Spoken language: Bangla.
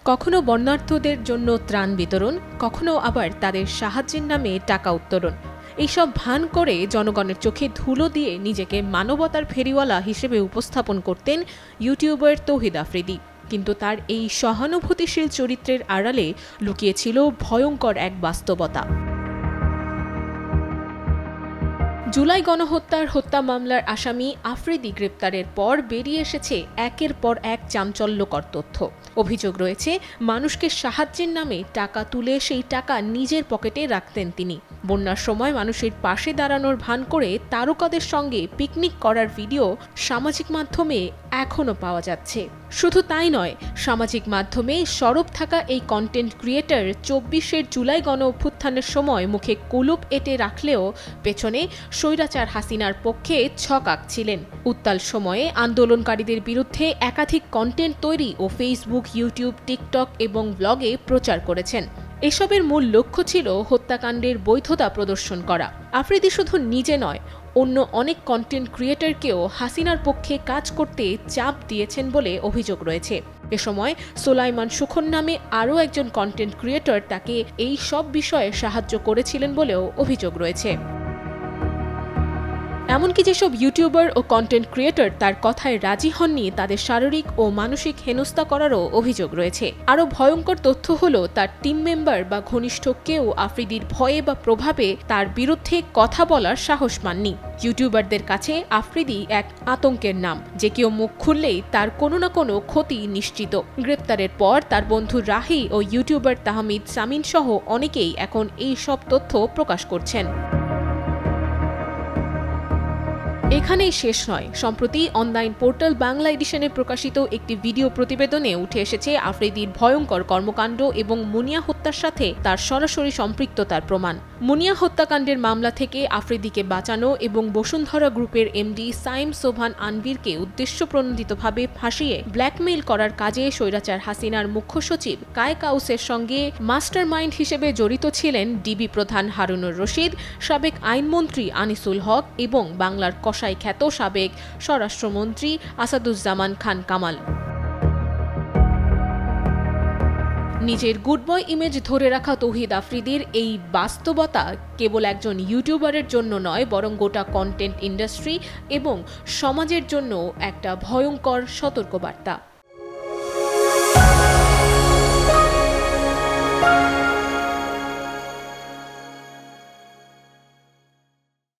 কখনো বন্যার্থদের জন্য ত্রাণ বিতরণ, কখনো আবার তাদের সাহায্যের নামে টাকা উত্তোলন। এইসব ভান করে জনগণের চোখে ধুলো দিয়ে নিজেকে মানবতার ফেরিওয়ালা হিসেবে উপস্থাপন করতেন ইউটিউবার তৌহিদ আফ্রিদি। কিন্তু তার এই সহানুভূতিশীল চরিত্রের আড়ালে লুকিয়েছিল ভয়ঙ্কর এক বাস্তবতা। জুলাই গণহত্যার হত্যা মামলার আসামি আফ্রিদি গ্রেপ্তারের পর বেরিয়ে এসেছে একের পর এক চাঞ্চল্যকর তথ্য। অভিযোগ রয়েছে, মানুষকে সাহায্যের নামে টাকা তুলে সেই টাকা নিজের পকেটে রাখতেন তিনি। বন্যার সময় মানুষের পাশে দাঁড়ানোর ভান করে তারকাদের সঙ্গে পিকনিক করার ভিডিও সামাজিক মাধ্যমে এখনও পাওয়া যাচ্ছে। শুধু তাই নয়, সামাজিক মাধ্যমে সরব থাকা এই কন্টেন্ট ক্রিয়েটর ২৪ জুলাই গণ অভ্যুত্থানের সময় মুখে কুলুপ এঁটে রাখলেও পেছনে স্বৈরাচার হাসিনার পক্ষে ছক আঁকছিলেন। উত্তাল সময়ে আন্দোলনকারীদের বিরুদ্ধে একাধিক কন্টেন্ট তৈরি ও ফেসবুক, ইউটিউব, টিকটক এবং ব্লগে প্রচার করেছেন। এসবের মূল লক্ষ্য ছিল হত্যাকাণ্ডের বৈধতা প্রদর্শন করা। আফ্রিদি শুধু নিজে নয়, অন্য অনেক কন্টেন্ট ক্রিয়েটরকেও হাসিনার পক্ষে কাজ করতে চাপ দিয়েছেন বলে অভিযোগ রয়েছে। এ সময় সোলাইমান সুখন নামে আরও একজন কন্টেন্ট ক্রিয়েটর তাকে এই সব বিষয়ে সাহায্য করেছিলেন বলেও অভিযোগ রয়েছে। এমনকি যেসব ইউটিউবার ও কন্টেন্ট ক্রিয়েটর তার কথায় রাজি হননি, তাদের শারীরিক ও মানসিক হেনস্থা করারও অভিযোগ রয়েছে। আরও ভয়ঙ্কর তথ্য হলো, তার টিম মেম্বার বা ঘনিষ্ঠ কেউ আফ্রিদির ভয়ে বা প্রভাবে তার বিরুদ্ধে কথা বলার সাহস পাননি। ইউটিউবারদের কাছে আফ্রিদি এক আতঙ্কের নাম, যে কেউ মুখ খুললেই তার কোনো না কোনো ক্ষতি নিশ্চিত। গ্রেপ্তারের পর তার বন্ধু রাহি ও ইউটিউবার তাহমিদ সামিন সহ অনেকেই এখন এই সব তথ্য প্রকাশ করছেন। এখানেই শেষ নয়। সম্প্রতি অনলাইন পোর্টাল বাংলা এডিশনে প্রকাশিত একটি ভিডিও প্রতিবেদনে উঠে এসেছে আফ্রিদির ভয়ঙ্কর কর্মকাণ্ড এবং মুনিয়া হত্যার সাথে তার সরাসরি সম্পৃক্ততার প্রমাণ। মুনিয়া হত্যাকাণ্ডের মামলা থেকে আফ্রিদিকে বাঁচানো এবং বসুন্ধরা গ্রুপের এমডি সাইম সোভান আনবিরকে উদ্দেশ্যপ্রণোদিতভাবে ফাঁসিয়ে ব্ল্যাকমেইল করার কাজে স্বৈরাচার হাসিনার মুখ্য সচিব কায়ে কাউসের সঙ্গে মাস্টার মাইন্ড হিসেবে জড়িত ছিলেন ডিবি প্রধান হারুনুর রশিদ, সাবেক আইনমন্ত্রী আনিসুল হক এবং বাংলার কসাই খ্যাত সাবেক স্বরাষ্ট্রমন্ত্রী আসাদুজ্জামান খান কামাল। নিজের গুড বয় ইমেজ ধরে রাখা তৌহিদ আফ্রিদির এই বাস্তবতা কেবল একজন ইউটিউবারের জন্য নয়, বরং গোটা কন্টেন্ট ইন্ডাস্ট্রি এবং সমাজের জন্য একটা ভয়ঙ্কর সতর্কবার্তা।